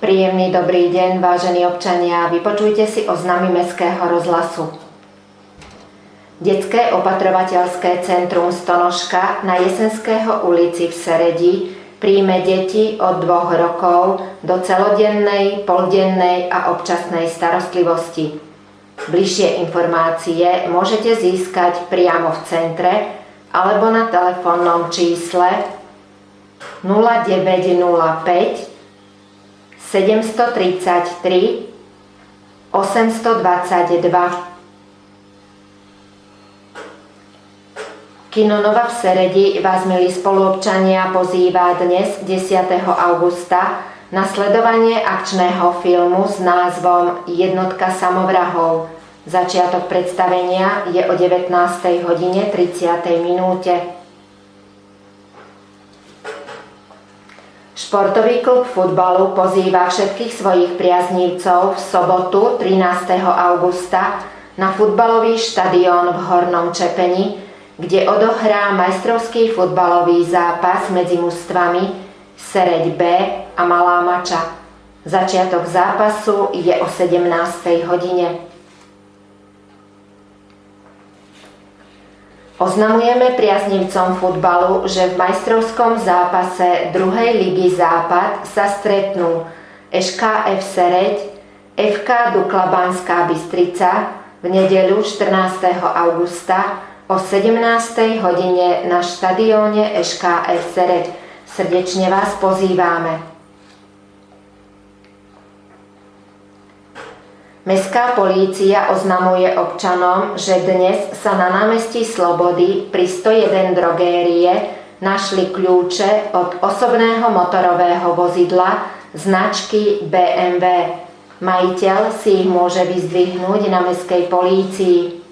Príjemný dobrý deň, vážení občania, vypočujte si oznámy Mestského rozhlasu. Detské opatrovateľské centrum Stonožka na Jesenského ulici v Seredi príjme deti od 2 rokov do celodennej, poldennej a občasnej starostlivosti. Bližšie informácie môžete získať priamo v centre alebo na telefónnom čísle 0905 733 822. Kino Nova v Seredi vás, milí spoluobčania, pozýva dnes 10. augusta na sledovanie akčného filmu s názvom Jednotka samovrahov. Začiatok predstavenia je o 19:30. Športový klub futbalu pozýva všetkých svojich priaznívcov v sobotu 13. augusta na futbalový štadión v Hornom Čepeni, kde odohrá majstrovský futbalový zápas medzi mužstvami Sereď B a Malá Mača. Začiatok zápasu je o 17. hodine. Oznamujeme priaznivcom futbalu, že v majstrovskom zápase 2. ligy Západ sa stretnú ŠKF Sereď, FK Dukla Banská Bystrica v nedeľu 14. augusta o 17. hodine na štadióne ŠKF Sereď. Srdečne vás pozývame. Mestská polícia oznamuje občanom, že dnes sa na námestí Slobody pri 101 drogérie našli kľúče od osobného motorového vozidla značky BMW. Majiteľ si ich môže vyzdvihnúť na mestskej polícii.